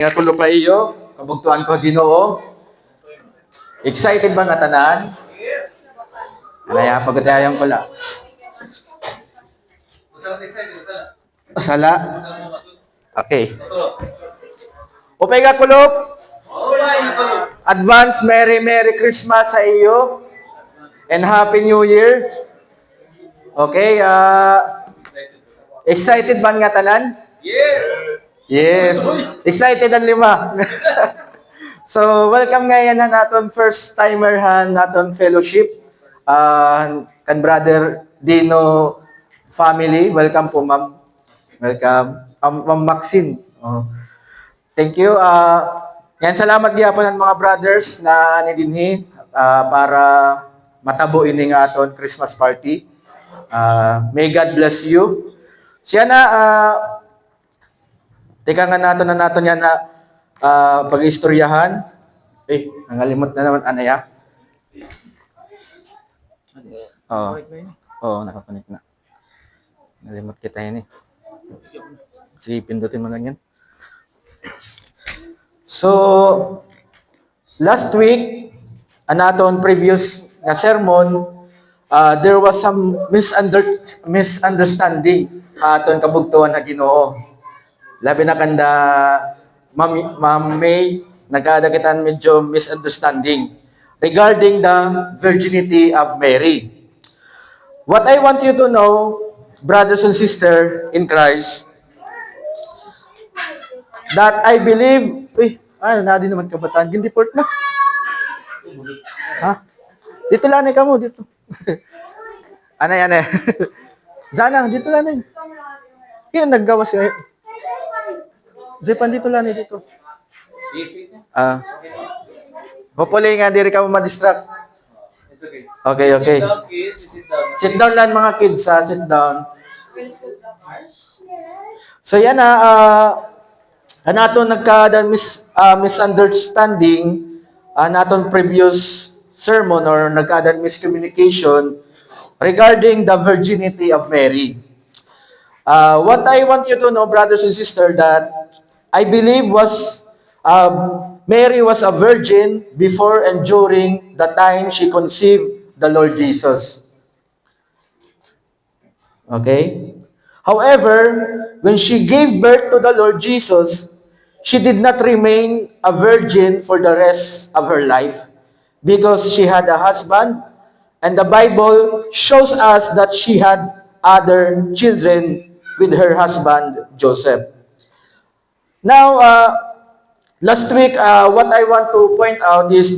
Nga tulo pa iyo, kabugtuan ko Ginoo. Excited ba nga tanan? Alaya pagkatayan ko la. Sala. Okay. Upay ka kulop. Advance Merry Christmas sa iyo. And Happy New Year. Okay, excited ba nga tanan? Yes. Excited ang lima. So, welcome ngayon na naton first timer han naton fellowship. Kan brother Dino family. Welcome po, ma'am. Welcome. Ma'am Maxine. Oh. Thank you. Yan, salamat gyapon ng mga brothers na nidinhi para matabo ini nga aton Christmas party. May God bless you. Siya na teka nga naton yan na pag-istoryahan. Nangalimot na naman anaya. Nakapanik na. Nalimot kita yun eh. Sige, pindutin mo lang yan. So, last week, anaton previous na sermon, there was some misunderstanding aton kabugtuan na Ginoo. Labi na kanda Ma'am May, nagkadakitan medyo misunderstanding regarding the virginity of Mary. What I want you to know, brothers and sisters in Christ, that I believe, na din naman kabataan, hindi port na. Ha? Dito lang ka mo, dito. Ano. Zana, dito lang eh. Yan, naggawa siya. Zepan dito lang eh, dito. Hopefully nga, di rin ka mo ma-distract. Okay. Sit down lang mga kids, ha? Sit down. So yan naton misunderstanding naton previous sermon or nagkaadan miscommunication regarding the virginity of Mary. What I want you to know, brothers and sisters, that I believe Mary was a virgin before and during the time she conceived the Lord Jesus. Okay? However, when she gave birth to the Lord Jesus, she did not remain a virgin for the rest of her life because she had a husband, and the Bible shows us that she had other children with her husband, Joseph. Now, last week, what I want to point out is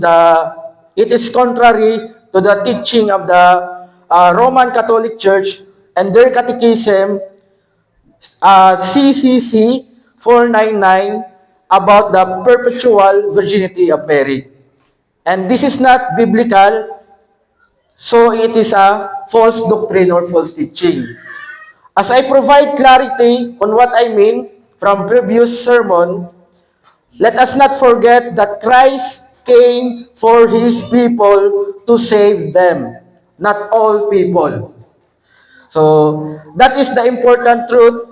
it is contrary to the teaching of the Roman Catholic Church and their catechism, CCC 499, about the perpetual virginity of Mary. And this is not biblical, so it is a false doctrine or false teaching. As I provide clarity on what I mean from previous sermon, let us not forget that Christ came for His people to save them, not all people. So, that is the important truth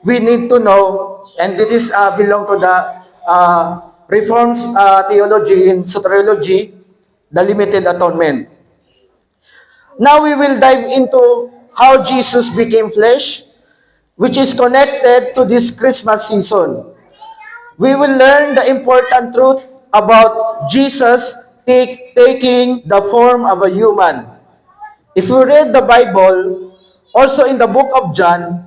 we need to know, and it is belong to the Reformed theology in soteriology, the limited atonement. Now we will dive into how Jesus became flesh, which is connected to this Christmas season. We will learn the important truth about Jesus taking the form of a human. If you read the Bible, also in the book of John,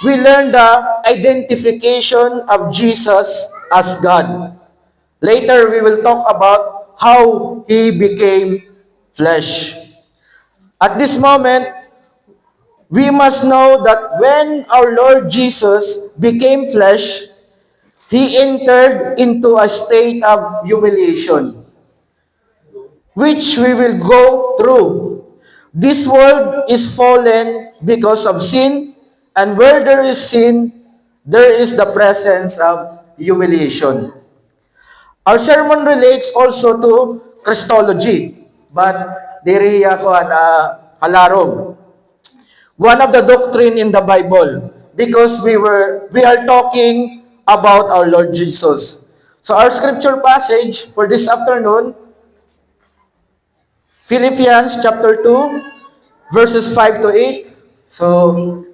we learn the identification of Jesus as God. Later, we will talk about how He became flesh. At this moment, we must know that when our Lord Jesus became flesh, He entered into a state of humiliation, which we will go through. This world is fallen because of sin, and where there is sin, there is the presence of humiliation. Our sermon relates also to Christology, but diri ako halarong. One of the doctrine in the Bible, because we are talking about our Lord Jesus. So our scripture passage for this afternoon, Philippians chapter 2, verses 5 to 8. So,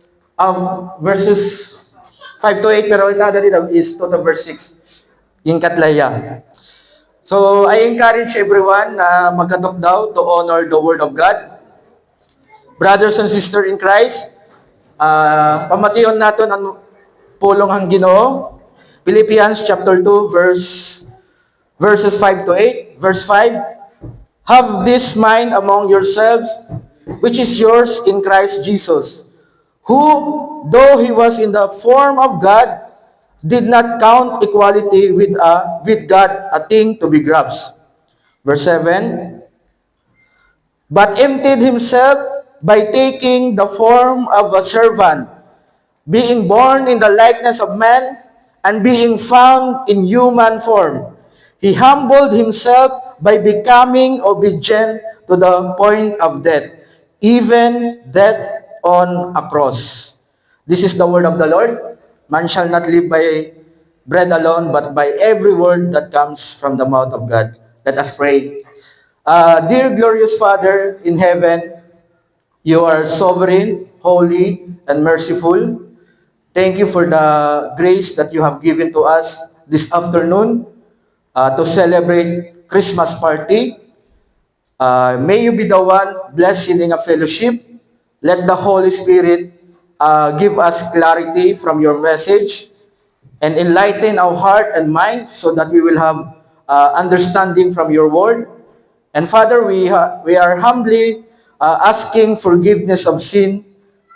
verses 5 to 8, pero itada dito is 2 to verse 6. Yung katlaya. So, I encourage everyone na magkatok daw to honor the Word of God. Brothers and sisters in Christ, pamation natin ang pulong ang Ginoo. Philippians chapter 2, verses 5 to 8. Verse 5, have this mind among yourselves, which is yours in Christ Jesus, who, though he was in the form of God, did not count equality with God a thing to be grasped. Verse 7, but emptied himself by taking the form of a servant, being born in the likeness of man, and being found in human form. He humbled himself by becoming obedient to the point of death, even death on a cross. This is the word of the Lord. Man shall not live by bread alone, but by every word that comes from the mouth of God. Let us pray. Dear glorious Father in heaven, you are sovereign, holy, and merciful. Thank you for the grace that you have given to us this afternoon to celebrate Christmas party. May you be the one blessing a fellowship. Let the Holy Spirit give us clarity from your message and enlighten our heart and mind so that we will have understanding from your word. And Father, we are humbly asking forgiveness of sin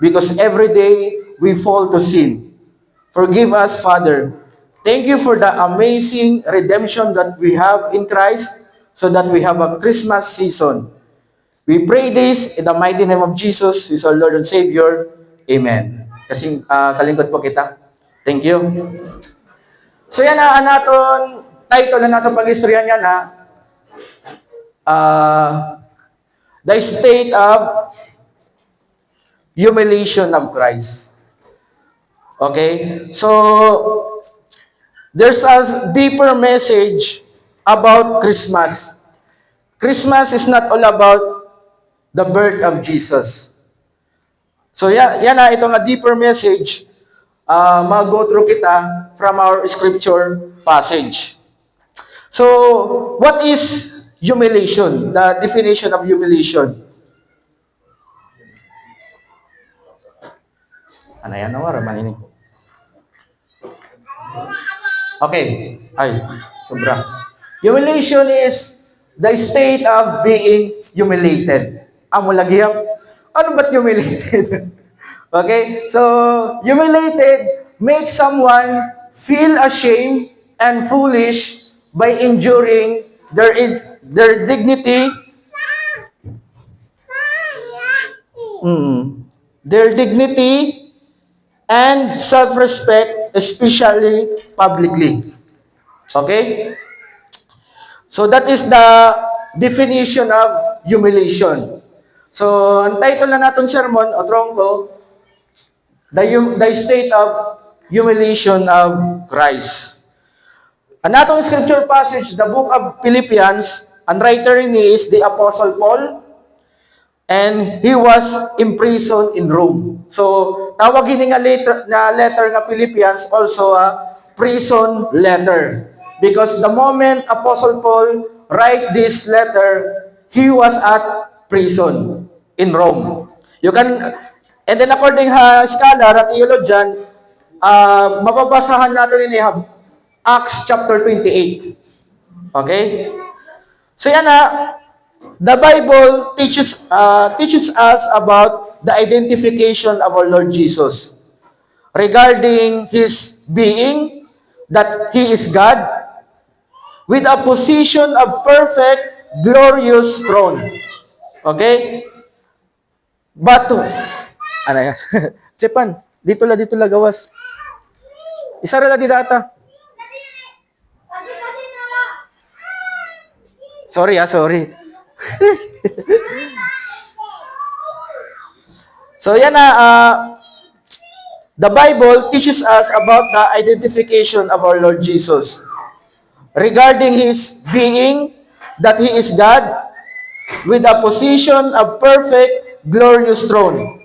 because every day we fall to sin. Forgive us, Father. Thank you for the amazing redemption that we have in Christ so that we have a Christmas season. We pray this in the mighty name of Jesus, who is our Lord and Savior. Amen. Kasing kalingkod po kita. Thank you. So yan na naton title na naton pag-istorya niya na the state of humiliation of Christ. Okay? So, there's a deeper message about Christmas. Christmas is not all about the birth of Jesus. So, yan na itong a deeper message mag-go through kita from our scripture passage. So, what is humiliation? The definition of humiliation. Ano yan? Nawara ini. Okay. Ay, sobra. Humiliation is the state of being humiliated. Amo lagi yan. Ano ba't humiliated? Okay? So, humiliated makes someone feel ashamed and foolish by enduring their dignity, and self-respect, especially publicly. Okay? So that is the definition of humiliation. So, ang title na natin sermon, o trongko, the state of humiliation of Christ. Ang atong scripture passage, the book of Philippians, ang writer ni is the Apostle Paul, and he was imprisoned in Rome. So, tawagin nga letter nga Philippians also a prison letter. Because the moment Apostle Paul write this letter, he was at prison in Rome. And then according ha scholar at theologian, mababasahan natin ini Acts chapter 28. Okay? So yan na, the Bible teaches us about the identification of our Lord Jesus regarding His being, that He is God, with a position of perfect, glorious throne. Okay? But, ano yan? Sepan, dito la gawas. Isara la di data. Sorry. So yan na, the Bible teaches us about the identification of our Lord Jesus. regarding his being, that he is God, with a position of perfect, glorious throne,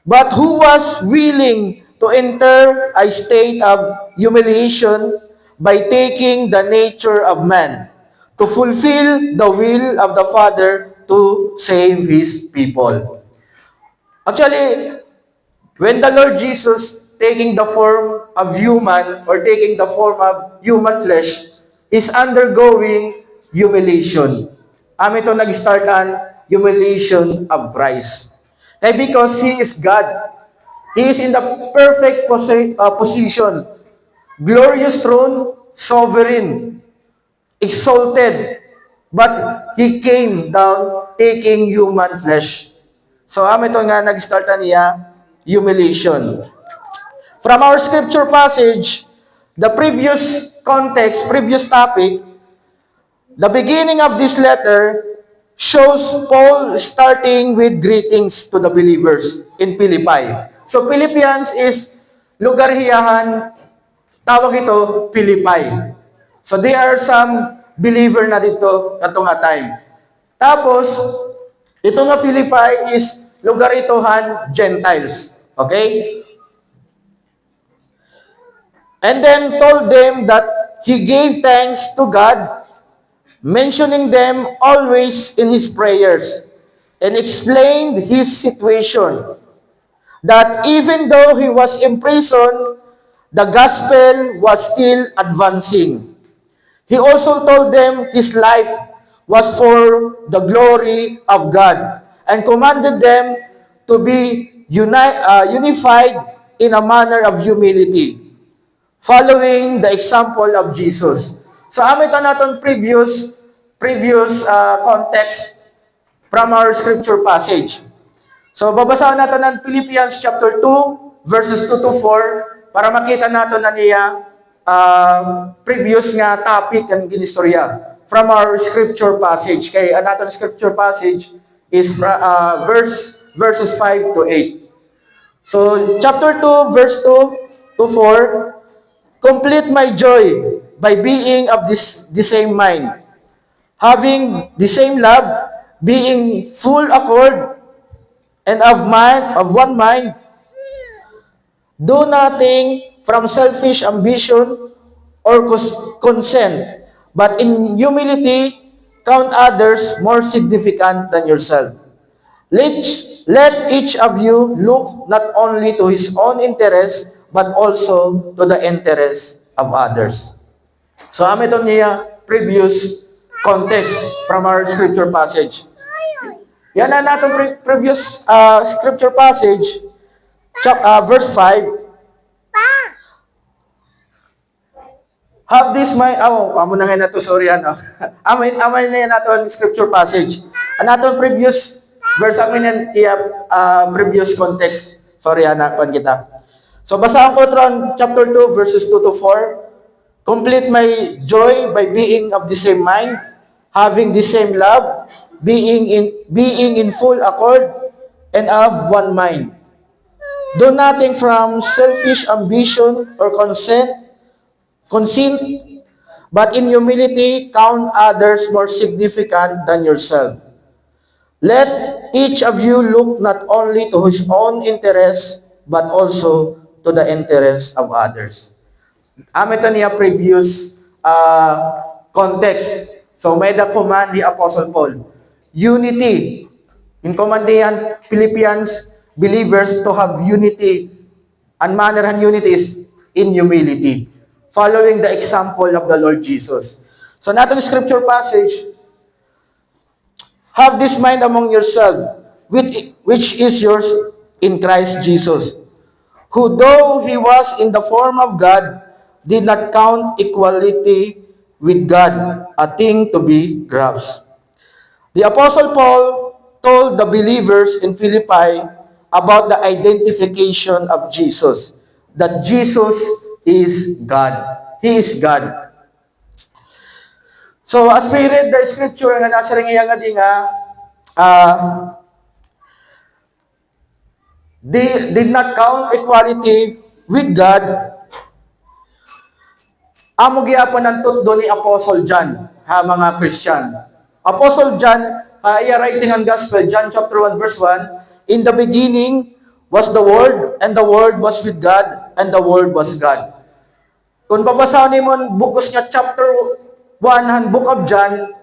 but who was willing to enter a state of humiliation by taking the nature of man, to fulfill the will of the Father to save his people. Actually, when the Lord Jesus taking the form of human or taking the form of human flesh is undergoing humiliation. Amin ito nag-start ang humiliation of Christ. Kaya because He is God, He is in the perfect position, glorious throne, sovereign, exalted, but He came down taking human flesh. So amin ito nga nag-start na niya, humiliation. From our scripture passage, the previous context, previous topic, the beginning of this letter shows Paul starting with greetings to the believers in Philippi. So Philippians is lugar hiyahan, tawag ito Philippi. So there are some believer na dito katong nga time. Tapos, ito nga Philippi is lugar itohan Gentiles. Okay? And then told them that he gave thanks to God, mentioning them always in his prayers, and explained his situation, that even though he was in prison, the gospel was still advancing. He also told them his life was for the glory of God, and commanded them to be unified in a manner of humility, following the example of Jesus. So amit na naton previous context from our scripture passage. So babasahin natin ng Philippians chapter 2 verses 2 to 4 para makita natin na niya previous nga topic ang ginistorya from our scripture passage. Kay ang natin scripture passage is verses 5 to 8. So chapter 2 verse 2 to 4, complete my joy by being of the same mind, having the same love, being full accord, and of one mind. Do nothing from selfish ambition or consent, but in humility count others more significant than yourself. Let each of you look not only to his own interest, but also to the interest of others. So, amin ito niya previous context from our scripture passage. Yan na natin previous scripture passage, verse 5. Have this mind, amo na nga na to, sorry, amay na yan natin scripture passage. Ang natin previous verse, amin yan, previous context. Sorry, kuan kita. So, basahan ko ito chapter 2, verses 2 to 4. Complete my joy by being of the same mind, having the same love, being in full accord, and of one mind. Do nothing from selfish ambition or conceit, but in humility count others more significant than yourself. Let each of you look not only to his own interests, but also to the interests of others. Amit niya previous context. So may the command ni Apostle Paul. Unity. In command niyan, Philippians believers to have unity. And manner and unity is in humility, following the example of the Lord Jesus. So natin scripture passage, have this mind among yourselves, which is yours in Christ Jesus, who though he was in the form of God, did not count equality with God a thing to be grasped. The Apostle Paul told the believers in Philippi about the identification of Jesus, that Jesus is God. He is God. So as we read the scripture nga nasa rin nga di nga, they did not count equality with God amo gyapon ang tutdo ni Apostle John, ha mga Christian. Apostle John, iya writing ang Gospel, John chapter 1 verse 1, in the beginning was the Word, and the Word was with God, and the Word was God. Kung babasahon nimo bukos nga chapter 1 han Book of John,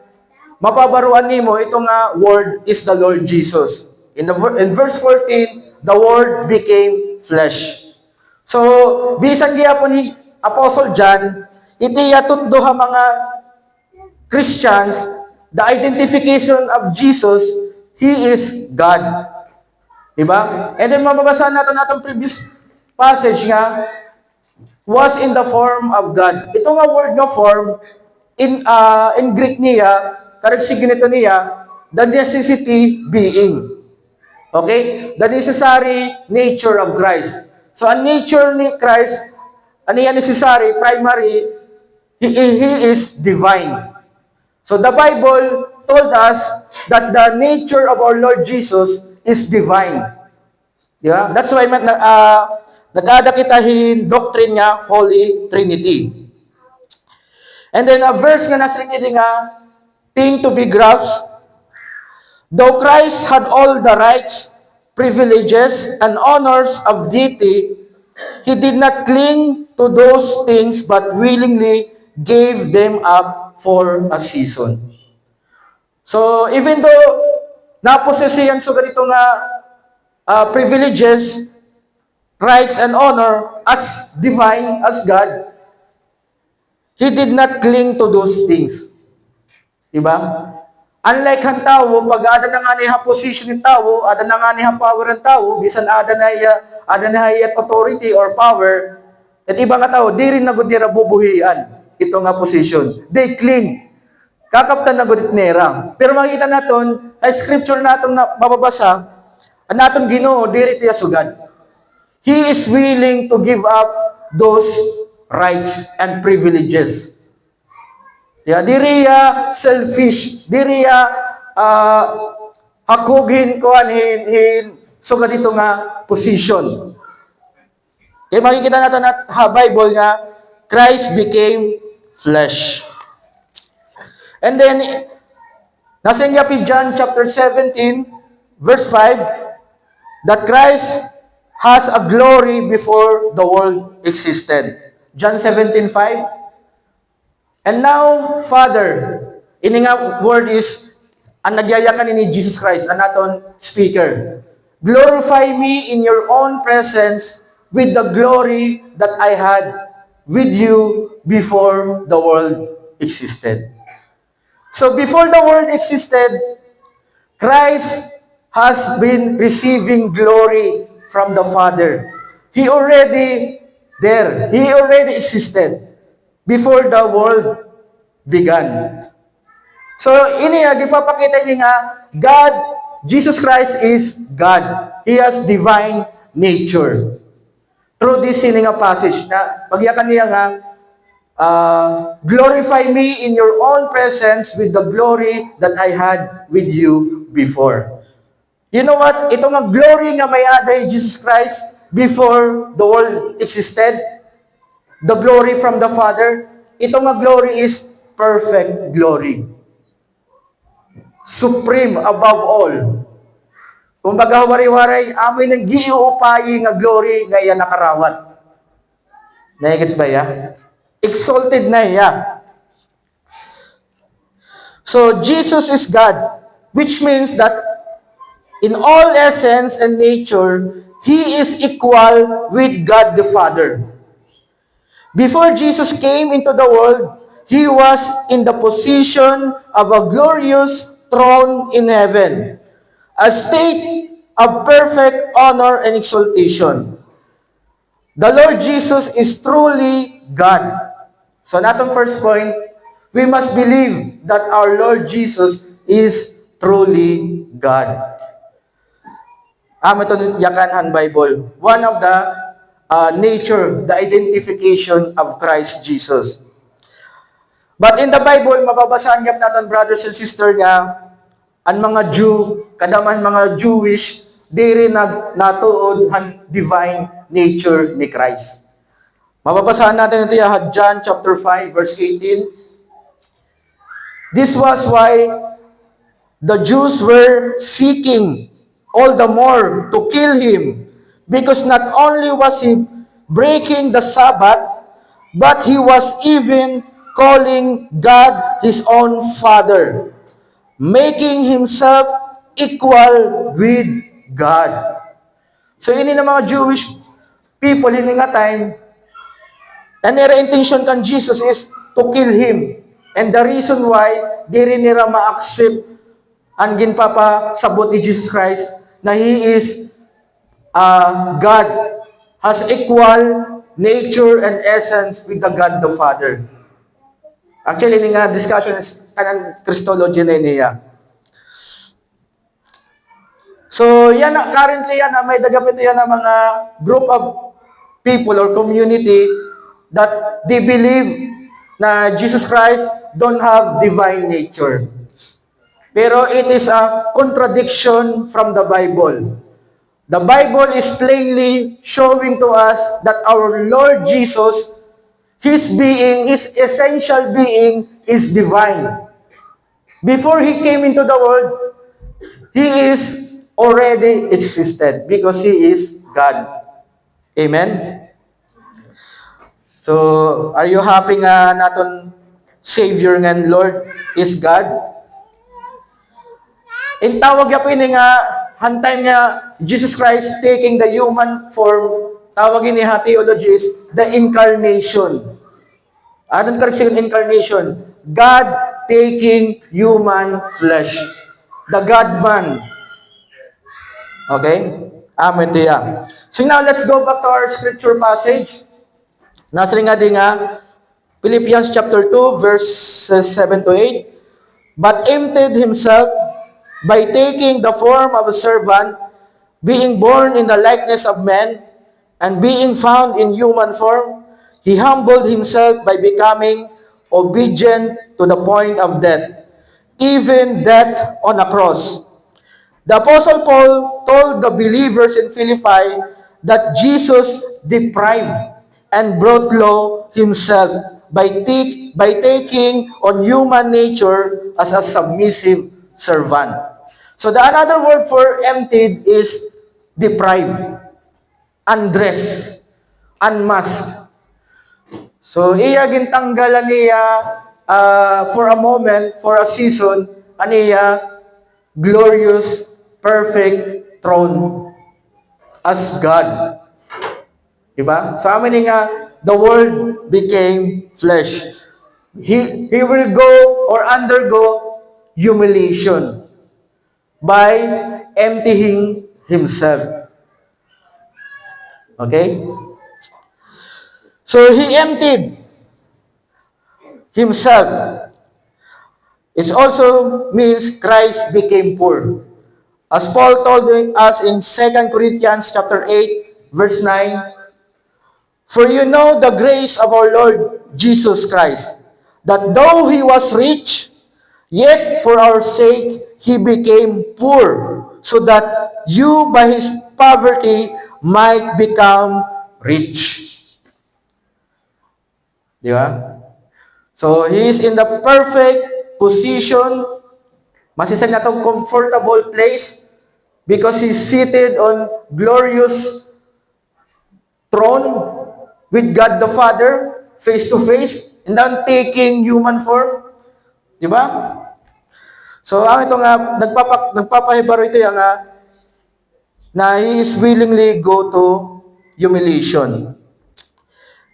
mapabaruan nimo ito nga word is the Lord Jesus. In verse 14, the Word became flesh. So, bisan gyapon ni Apostle John, iti yatuddo ha mga Christians, the identification of Jesus, He is God. Diba? And then mababasahan natin atong previous passage nga, was in the form of God. Ito nga word nga form, in Greek niya, karagsigin nito niya, the necessity being. Okay? The necessary nature of Christ. So, ang nature ni Christ, ano yan necessary, primary, He is divine. So, the Bible told us that the nature of our Lord Jesus is divine. Yeah? That's why nag-ada kita hin doctrine niya, Holy Trinity. And then a verse nga nasa nga, thing to be grasped, though Christ had all the rights, privileges, and honors of deity, He did not cling to those things but willingly gave them up for a season. So, even though naposesiyan so ganito nga privileges, rights, and honor as divine, as God, He did not cling to those things. Diba? Unlike ang tao, pag ada na nga niya position ng tao, ada na nga niya power ng tao, bisan ada na niya authority or power, at ibang nga tao, di rin na gud nila bubuhian ito nga position. They cling. Kakaptan na gud nila. Pero makikita natin, ay scripture natin na mababasa, natin Ginoo, di rin tiya sugad. He is willing to give up those rights and privileges. Yeah, diriya selfish, diriya hakugin ko hin so ganito nga position. Kaya makikita natin at Bible nga Christ became flesh. And then nasa John chapter 17 verse 5 that Christ has a glory before the world existed. John 17:5. And now, Father, ini nga word is, ang nagyayakan ni Jesus Christ, ang aton speaker. Glorify me in your own presence with the glory that I had with you before the world existed. So before the world existed, Christ has been receiving glory from the Father. He already there. He already existed before the world began. So, ini gipapakita niya nga, God, Jesus Christ is God. He has divine nature. Through this sini nga passage na pagyakan niya nga, glorify me in your own presence with the glory that I had with you before. You know what? Ito nga glory nga may aday Jesus Christ before the world existed, the glory from the Father, ito nga glory is perfect glory. Supreme above all. Kung baga wari-waray, amoy nang giuupayi nga glory nga iya nakarawat. Naigits ba ya? Exalted na iya. So, Jesus is God, which means that in all essence and nature, He is equal with God the Father. Before Jesus came into the world, He was in the position of a glorious throne in heaven, a state of perfect honor and exaltation. The Lord Jesus is truly God. So, natong first point, we must believe that our Lord Jesus is truly God. Ito yakanhan Bible. One of the nature, the identification of Christ Jesus. But in the Bible, mababasahan niya natin, brothers and sisters, nga, ang mga Jew, kadaman mga Jewish, di rin natuod ang divine nature ni Christ. Mababasahan natin ito John chapter 5 verse 18. This was why the Jews were seeking all the more to kill him, because not only was he breaking the Sabbath, but he was even calling God his own Father, making himself equal with God. So ini ng mga Jewish people ini nga time, and their intention kan Jesus is to kill him. And the reason why di rin nila ma-accept ang ginpapasabot ni Jesus Christ na He is God, has equal nature and essence with the God the Father. Actually, ini nga discussion is kanang Christology na niya. So, yan na, currently yan, may dagapit yan na mga group of people or community that they believe na Jesus Christ don't have divine nature. Pero it is a contradiction from the Bible. The Bible is plainly showing to us that our Lord Jesus, His being, His essential being is divine. Before He came into the world, He is already existed because He is God. Amen? So, are you happy nga naton Savior and Lord is God? In tawag niya po ini nga, hantay niya, Jesus Christ taking the human form, tawagin ni theology is the incarnation. Anong correct yung incarnation? God taking human flesh. The God-man. Okay? Amen diya. So now, let's go back to our scripture passage. Nasa nga din nga, Philippians chapter 2, verses 7 to 8. But emptied himself by taking the form of a servant, being born in the likeness of men, and being found in human form, he humbled himself by becoming obedient to the point of death, even death on a cross. The Apostle Paul told the believers in Philippi that Jesus deprived and brought low himself by taking on human nature as a submissive servant. So the another word for emptied is deprived, undress, unmask. So iya gintanggalan niya for a moment, for a season, aniya glorious, perfect throne as God. Diba? So amin nga, the Word became flesh. He will go or undergo humiliation by emptying himself. Okay? So he emptied himself. It also means Christ became poor. As Paul told us in 2 Corinthians chapter 8, verse 9, for you know the grace of our Lord Jesus Christ, that though he was rich, yet for our sake he became poor, so that you by his poverty might become rich. Di ba? So he is in the perfect position, masisag na itong comfortable place, because he's seated on glorious throne with God the Father, face to face, and then taking human form. Di ba? So, ang ito nga, nagpapahibaro ito yung na he is willingly go to humiliation.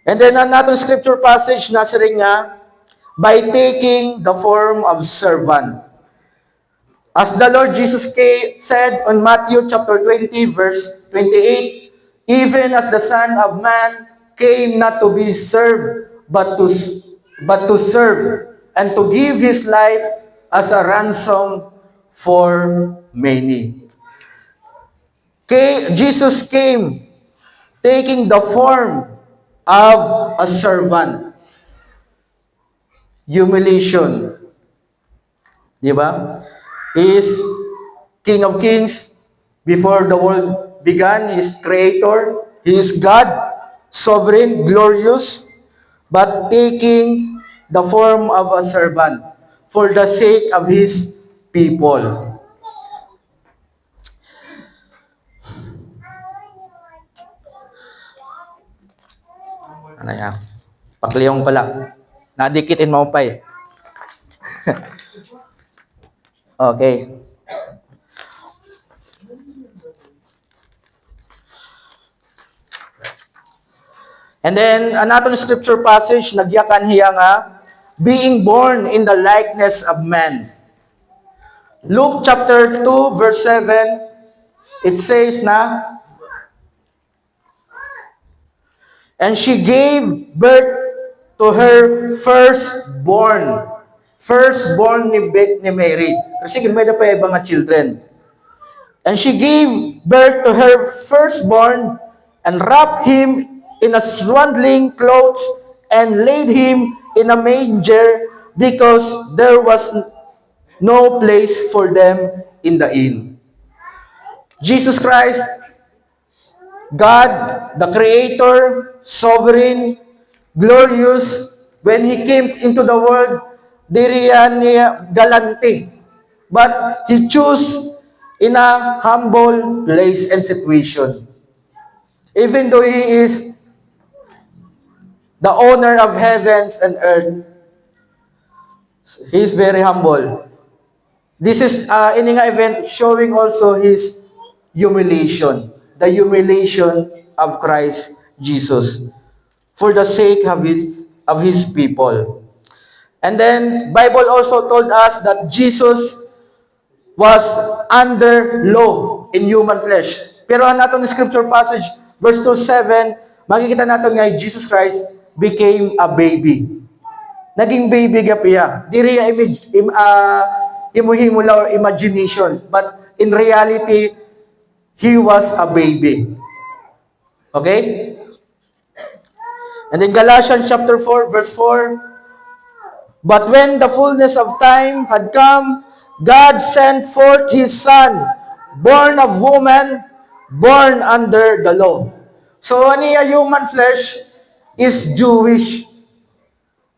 And then, another scripture passage, nasa rin nga, by taking the form of servant. As the Lord Jesus said on Matthew chapter 20, verse 28, even as the Son of Man came not to be served, but to serve, and to give his life as a ransom for many. Jesus came taking the form of a servant. Humiliation. Di ba? He is King of Kings before the world began. He is Creator. He is God. sovereign, glorious, but taking the form of a servant for the sake of his people. Ano yan? Pakliyong pala. Nadikitin mo pa eh. Okay. And then, another scripture passage, nagyakan hiya nga, being born in the likeness of man. Luke chapter 2, verse 7, it says na, and she gave birth to her firstborn. Firstborn ni Mary. Kasi may da pa ibang children. And she gave birth to her firstborn and wrapped him in a swaddling clothes and laid him in a manger because there was no place for them in the inn. Jesus Christ, God, the Creator, sovereign, glorious, when He came into the world, diriyan niya galante. But He chose in a humble place and situation. Even though He is the owner of heavens and earth, He is very humble. This is in nga event showing also His humiliation. The humiliation of Christ Jesus for the sake of his people. And then Bible also told us that Jesus was under law in human flesh. Pero ang natong scripture passage, verse 2:7, makikita natin nga Jesus Christ became a baby. Naging baby gapiya. Diri himo-himo or imagination, but in reality, He was a baby. Okay? And in Galatians chapter 4, verse 4, but when the fullness of time had come, God sent forth His Son, born of woman, born under the law. So, niya human flesh is Jewish.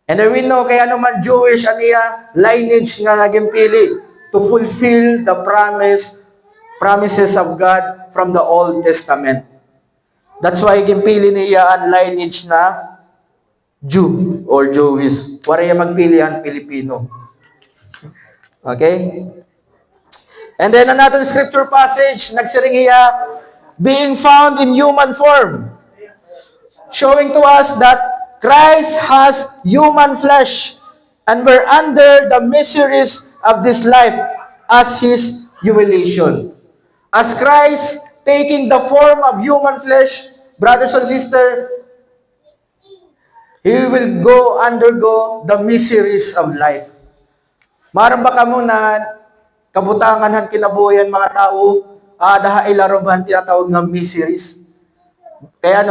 And then we know, kaya naman Jewish, niya lineage nga naging pili to fulfill the promises of God from the Old Testament. That's why gimpili niya ang lineage na Jew or Jewish. Wala yung magpilihan Pilipino. Okay? And then another scripture passage, nagsiring hiya, being found in human form, showing to us that Christ has human flesh and we're under the miseries of this life as His humiliation. As Christ taking the form of human flesh, brothers and sisters, He will undergo the miseries of life. Maram ba kamo na kabutangan han kinabuyan mga tao, daha ilaroban tinatawag nga miseries. Kaya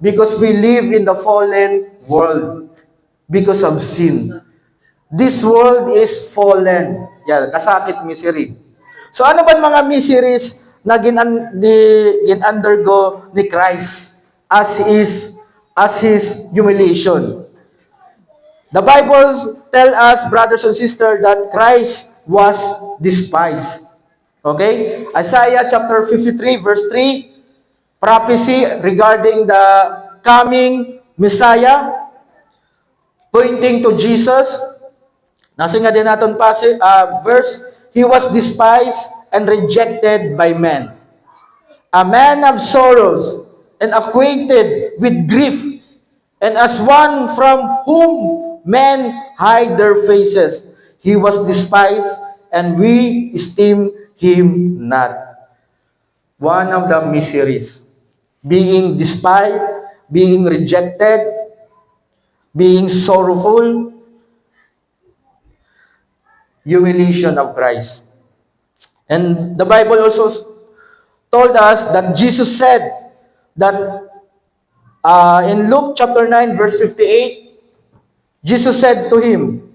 because we live in the fallen world because of sin. This world is fallen. Kasakit misery. So ano ba mga miseries na gin-undergo ni Christ as His humiliation? The Bible tell us, brothers and sisters, that Christ was despised. Okay? Isaiah chapter 53 verse 3, prophecy regarding the coming Messiah, pointing to Jesus. Nasa nga din natin verse, He was despised and rejected by men. A man of sorrows and acquainted with grief, and as one from whom men hide their faces. He was despised, and we esteem Him not. One of the miseries. Being despised, being rejected, being sorrowful, humiliation of Christ. And the Bible also told us that Jesus said that in Luke chapter 9 verse 58, Jesus said to him,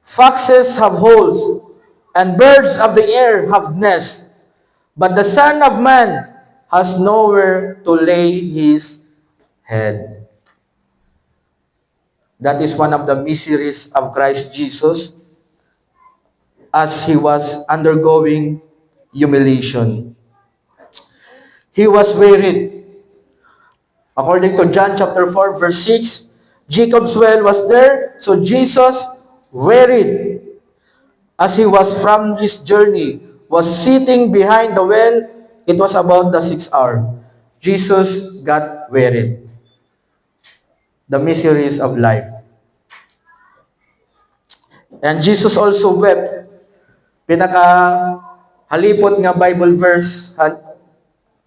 foxes have holes and birds of the air have nests, but the Son of Man has nowhere to lay his head. That is one of the mysteries of Christ Jesus as he was undergoing humiliation. He was wearied. According to John chapter 4 verse 6, Jacob's well was there, so Jesus wearied as he was from his journey, was sitting behind the well. It was about the 6th hour. Jesus got wearied. The miseries of life. And Jesus also wept. Pinaka halipot nga Bible verse,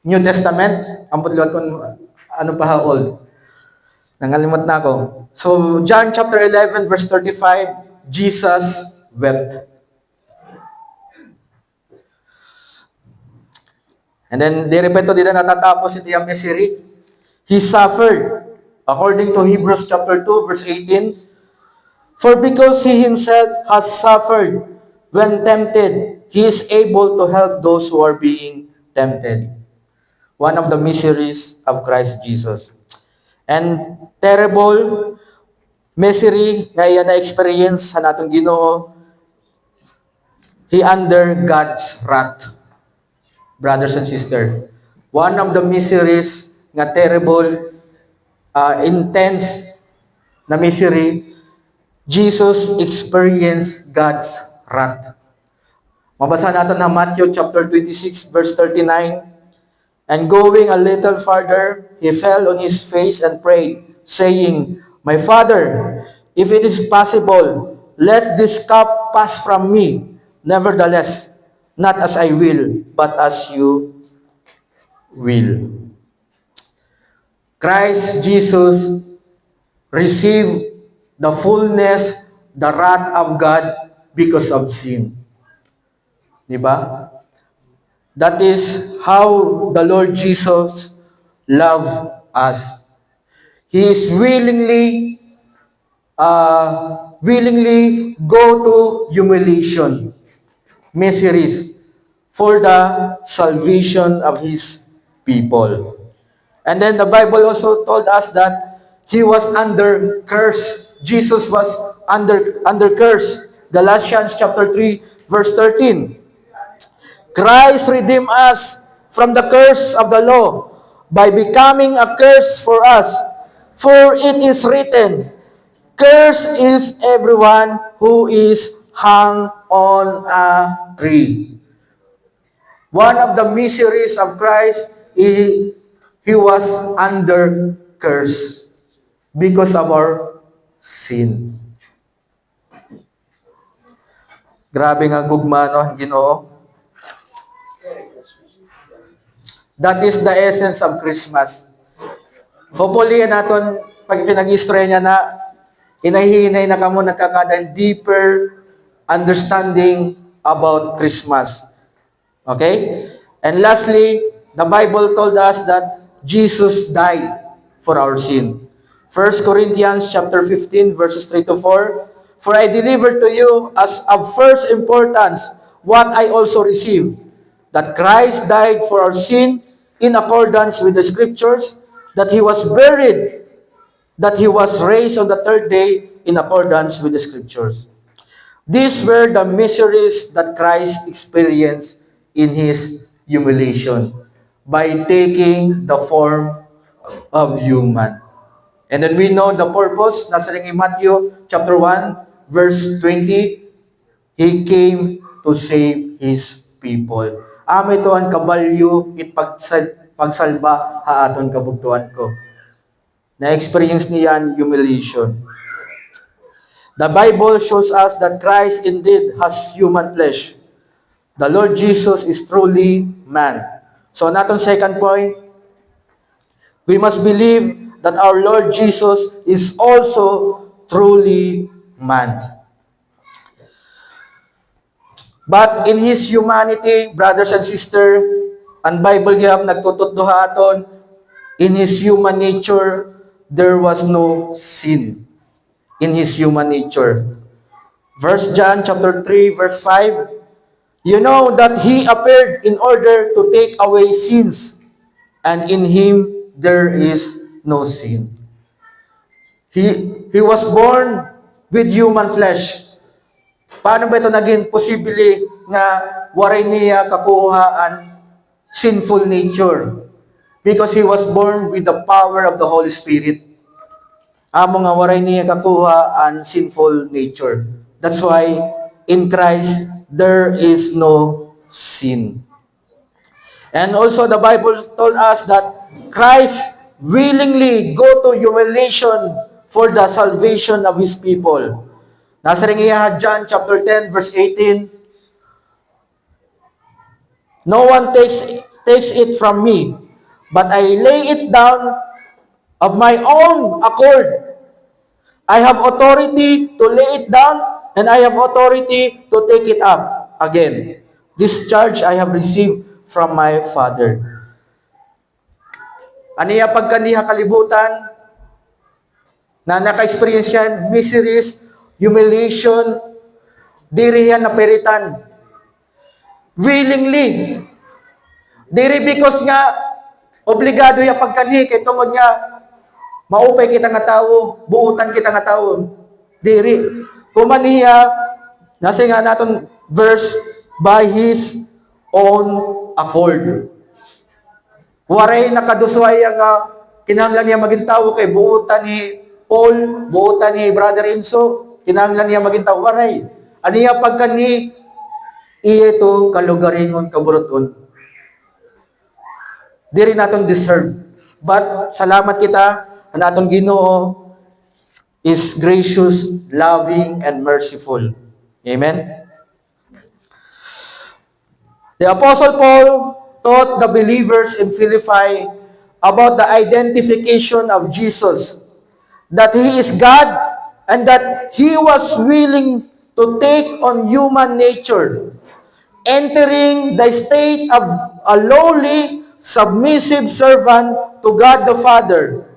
New Testament, ang pudlot kung ano pa old. Nangalimot na ako. So, John chapter 11 verse 35, Jesus wept. And then, di repito, di na natatapos iti ang misery. He suffered, according to Hebrews chapter 2 verse 18, for because he himself has suffered when tempted, he is able to help those who are being tempted. One of the miseries of Christ Jesus. And terrible misery nga iya na-experience sa natong Ginoo, he under God's wrath. Brothers and sisters, one of the miseries nga terrible, intense na misery, Jesus experienced God's wrath. Mabasa natin na Matthew chapter 26 verse 39. And going a little farther, he fell on his face and prayed, saying, My Father, if it is possible, let this cup pass from me. Nevertheless, not as I will, but as you will. Christ Jesus received the fullness, the wrath of God because of sin. Diba? That is how the Lord Jesus loved us. He is willingly go to humiliation, miseries, for the salvation of His people. And then the Bible also told us that He was under curse. Jesus was under curse. Galatians chapter 3 verse 13. Christ redeemed us from the curse of the law by becoming a curse for us. For it is written, Cursed is everyone who is hung on a tree. One of the miseries of Christ, he was under curse because of our sin. Grabe nga gugma, no, Ginoo. That is the essence of Christmas. Hopefully, naton pag pinag-istorya niya na, inahihinay na kamo nagkakadang deeper understanding about Christmas. Okay? And lastly, the Bible told us that Jesus died for our sin. 1 Corinthians chapter 15 verses 3 to 4, For I delivered to you as of first importance what I also received, that Christ died for our sin in accordance with the Scriptures, that He was buried, that He was raised on the third day in accordance with the Scriptures. These were the miseries that Christ experienced in His humiliation by taking the form of human. And then we know the purpose, nasa rin in Matthew chapter 1, verse 20, He came to save His people. Amo ito ang kabalyo it pagsalba ha aton kabugtuan ko. Na-experience niyan humiliation. The Bible shows us that Christ indeed has human flesh. The Lord Jesus is truly man. So naton second point, we must believe that our Lord Jesus is also truly man. But in His humanity, brothers and sisters, ang Bible gihap nagtutudduha aton, in His human nature, there was no sin. In His human nature. 1 John chapter 3, verse 5, You know that He appeared in order to take away sins, and in Him there is no sin. He was born with human flesh. Paano ba ito naging posible nga waray niya kakuhaan sinful nature? Because he was born with the power of the Holy Spirit. Amo nga waray niya kakuhaan sinful nature. That's why in Christ there is no sin. And also the Bible told us that Christ willingly go to humiliation for the salvation of His people. Nasa rin iya John chapter 10 verse 18. No one takes it from me, but I lay it down of my own accord. I have authority to lay it down, and I have authority to take it up again. This charge I have received from my Father. Aniya pagkaniha kalibutan, na naka-experience yan, miseries, humiliation, dirihan na peritan. Willingly. Diri because nga, obligado ya pagkani, kay tungod nga, maupay kita nga tao, buutan kita nga tao. Diri. Kumaniya, nasa nga naton verse, by His own accord. Waray nakadusway ang kinahanglan niya maging tao kay buutan ni Paul, buutan ni Brother Enzo, kinahanglan niya maging tao. Waray. Aniya pagka ni iya ito kalugaringon kaburuton. Di rin natin deserve. But salamat kita, ang aton Ginoo is gracious, loving, and merciful. Amen? The Apostle Paul taught the believers in Philippi about the identification of Jesus, that He is God and that He was willing to take on human nature, entering the state of a lowly, submissive servant to God the Father.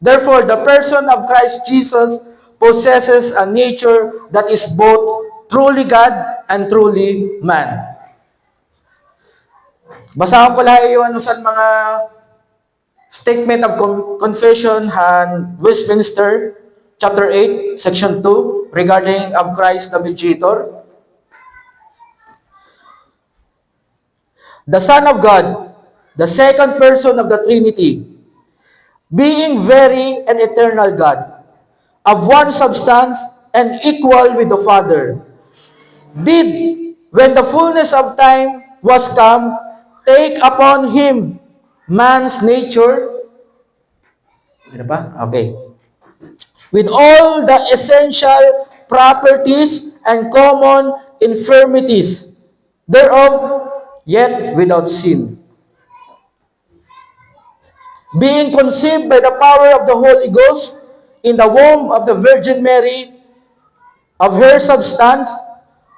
Therefore, the person of Christ Jesus possesses a nature that is both truly God and truly man. Basahan ko lang yung sa mga statement of confession han Westminster, chapter 8, section 2, regarding of Christ the Mediator. The Son of God, the second person of the Trinity, being very and eternal God, of one substance and equal with the Father, did, when the fullness of time was come, take upon Him man's nature. Ano ba? Okay. With all the essential properties and common infirmities thereof, yet without sin. Being conceived by the power of the Holy Ghost in the womb of the Virgin Mary, of her substance,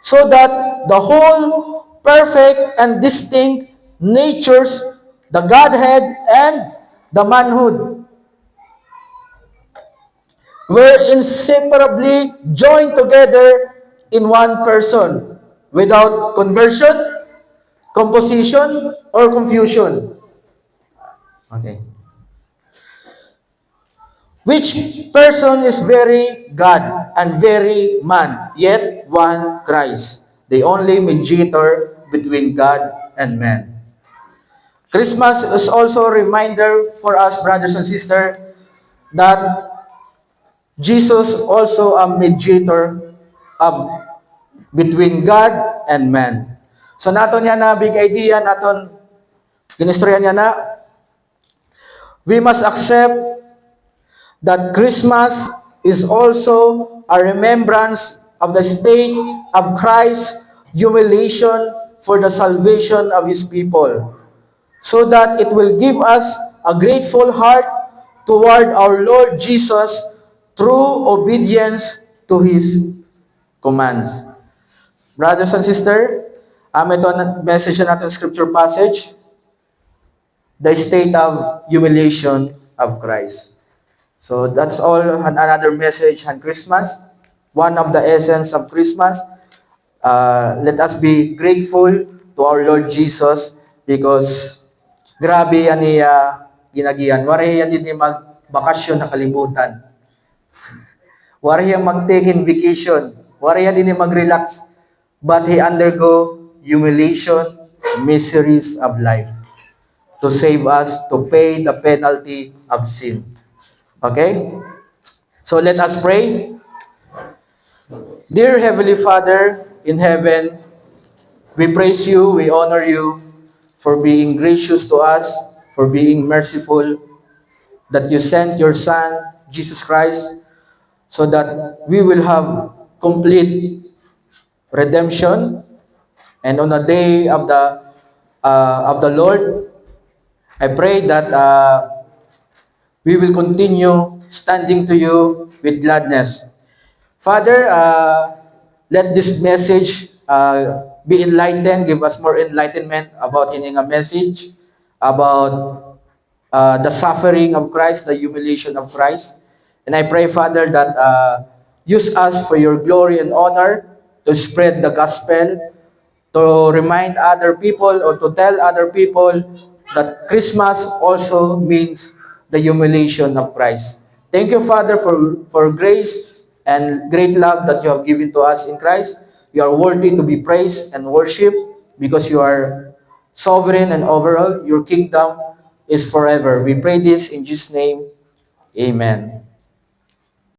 so that the whole perfect and distinct natures, the Godhead and the manhood, were inseparably joined together in one person, without conversion, composition, or confusion. Okay. Which person is very God and very man, yet one Christ, the only mediator between God and man. Christmas is also a reminder for us, brothers and sisters, that Jesus also a mediator between God and man. So naton niya na big idea, naton ginistorya niya na, we must accept that Christmas is also a remembrance of the state of Christ's humiliation for the salvation of His people, so that it will give us a grateful heart toward our Lord Jesus through obedience to His commands. Brothers and sisters, ito ang message natin scripture passage, the state of humiliation of Christ. So that's all, another message on Christmas. One of the essence of Christmas. Let us be grateful to our Lord Jesus because grabe yan niya ginagiyan. Wari yan din ni bakasyon na kalibutan. Wariya mag-take in vacation. Wariya din mag-relax. But he undergo humiliation, miseries of life to save us, to pay the penalty of sin. Okay? So let us pray. Dear Heavenly Father in heaven, we praise you, we honor you for being gracious to us, for being merciful, that you sent your Son, Jesus Christ, so that we will have complete redemption. And on the day of the Lord, I pray that we will continue standing to you with gladness. Father, let this message be enlightened, give us more enlightenment about hearing a message, about the suffering of Christ, the humiliation of Christ. And I pray, Father, that use us for your glory and honor to spread the gospel, to remind other people or to tell other people that Christmas also means the humiliation of Christ. Thank you, Father, for grace and great love that you have given to us in Christ. You are worthy to be praised and worshiped because you are sovereign and overall. Your kingdom is forever. We pray this in Jesus' name. Amen.